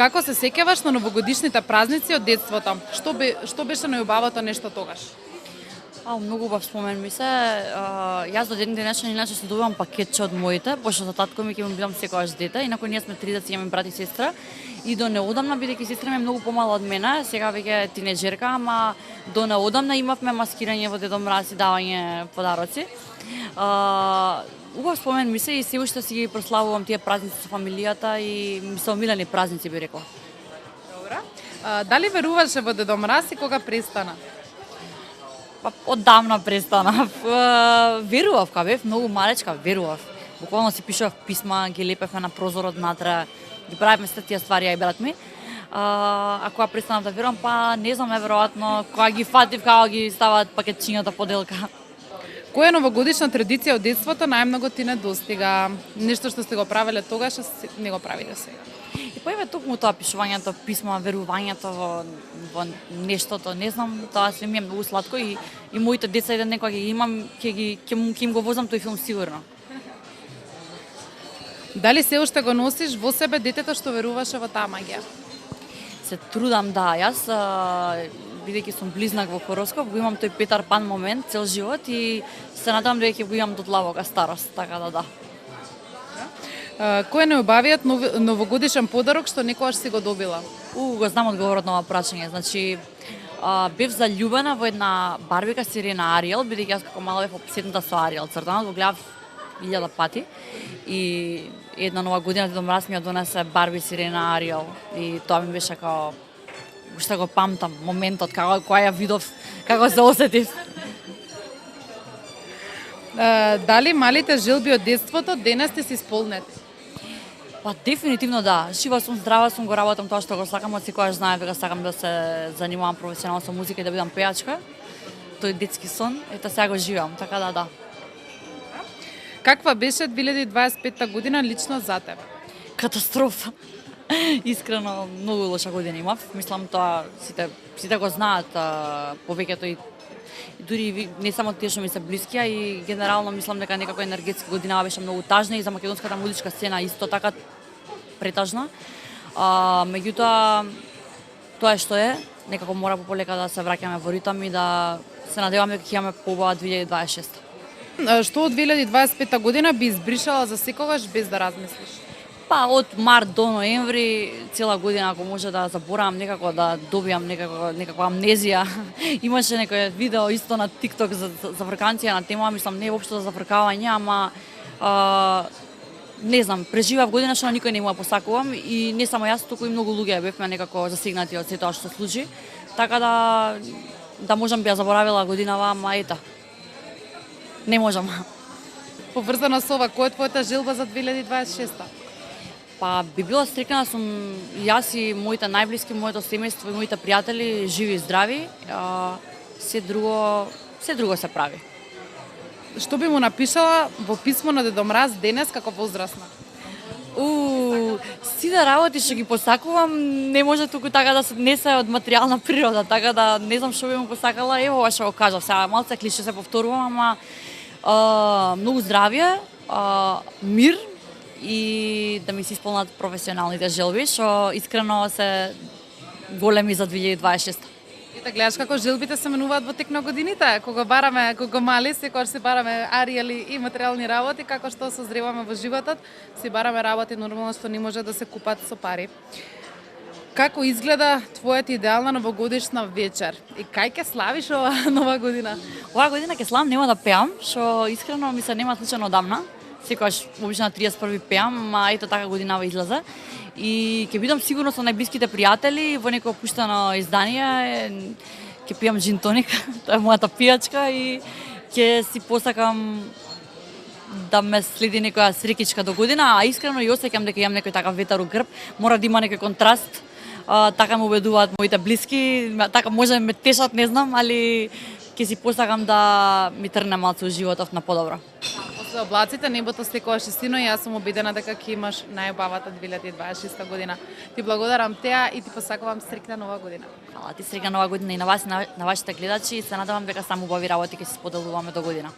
Како се сеќаваш на новогодишните празници од детството? Што беше најубавото нешто тогаш? Многу убав спомен ми се. Јас до ден денешен иначе се добивам пакетче од моите, пошто за татко ми ќе му бидам секогаш дете, инаку ние сме 3 деца, имаме брат и сестра. И до неодамна, бидејќи сестра ми е многу помала од мене, сега веќе е тинеџерка, ама до неодамна имавме маскирање во Дедо Мраз и давање подароци. Убав спомен ми се и се уште си ги прославувам тие празници со фамилијата и ми се омилени празници, би рекла. Добра. Дали веруваше во Дедо Мраз и кога престана? Оддавна престанав. Верував, кога бев многу малечка, верував. Буквално си пишував писма, ги лепевме на прозорот натре, ги правевме сите тие ствари, ја и брат ми. А кога престанав да верувам, не знам, веројатно, кога ги фатив, кога ги ставаат пакетчињата поделка. Која новогодишна традиција од детството најмногу ти недостига? Нешто што сте го правеле тогаш, не го правите сега? И појаве токму тоа пишувањето, писма, верувањето во нештото, не знам, тоа се ми е многу сладко и моите деца еден ден кога ги имам, ќе им го возам тој филм сигурно. Дали се уште го носиш во себе детето што веруваше во таа магија? Се трудам, да, јас бидејќи сум близнак во хороскоп, го имам тој Петар Пан момент цел живот и се надевам дека ќе го имам до длабока старост, така да. Кој е најубавиот новогодишен подарок што некогаш си го добила? Го знам одговорот на ова прашање. Значи, бев заљубена во една барбика Сирена Ариел, бидејќи јас како мала бев опсетната со Ариел. Цртанот го гледав 1000 пати и една нова година Дедо Мраз ми ја донесе Барби Сирена Ариел и тоа ми беше како уште го памтам моментот кога ја видов, како се осетив. Дали малите желби од детството денес ти се исполнети? Дефинитивно да. Жива сум, здрава сум, го работам тоа што го сакам, од секогаш знаев дека сакам да се занимавам професионално со музика и да бидам пејачка. Тој детски сон, ето сега го живеам, така да. Каква беше 2025 година лично за тебе? Катастрофа. Искрено, многу лоша година имав. Мислам тоа сите го знаат повеќето и дури не само тие што ми се блиски, а и генерално мислам дека некако енергетска година беше многу тажна и за македонската музичка сцена исто така претажна. Меѓутоа тоа е што е, некако мора полека да се враќаме во ритам и да се надеваме дека ќе имаме поубава 2026. Што од 2025 година би избришала за секогаш без да размислиш? Од март до ноември, цела година, ако може да заборавам некако, да добијам некаква амнезија. Имаше некој видео исто на TikTok за фрканција на тема, мислам, не воопшто за зафркавање, ама не знам, преживав година што на никој не му ја посакувам и не само јас, туку и многу луѓе бевме некако засегнати од сето што се случи. Така да можам би ја заборавила годинава, ама ета. Не можам. Поврзано со ова, која е твојата желба за 2026? Би била стрекна сум јас и моите најблиски, моето семејство и моите пријатели живи и здрави. Се друго се прави. Што би му напишала во писмо на Дедо Мраз денес како возрастна? Сите работи што ги посакувам не може туку така да се однесе од материјална природа, така да не знам што би му посакала, ево што го кажав. Сега малце клише се повторувам, ама многу здравје, мир и да ми се исполнат професионалните желби, што искрено се големи за 2026. И да гледаш како желбите се менуваат во тек на годините, кога мали секогаш си бараме ариели и материјални работи, како што созреваме во животот, си бараме работи нормално што не може да се купат со пари. Како изгледа твојата идеална новогодишна вечер? И кај ќе славиш ова нова година? Оваа година ќе славам, нема да пеам, што искрено ми се нема случајно одамна. Секогаш обично на 31 пеам, ама ето така годинава излезе. И ќе бидам сигурно со најблиските пријатели во некој опуштено издание. Ќе пијам джин тоник, тоа е мојата пијачка и ќе си посакам да ме следи некоја среќичка до година, а искрено и осеќам дека имам некој такав ветар у грб, мора да има некој контраст. Така ме убедуваат моите блиски, така може да ме тешат, не знам, али ќе си посакам да ми трне малце у животов на подобро. После облаците небото секогаш е сино и јас сум убедена дека ќе имаш најубавата 2026 година. Ти благодарам теа и ти посакувам среќна нова година. Фала ти, среќна нова година и на вас и на вашите гледачи и се надевам дека само убави работи ќе се споделуваме до година.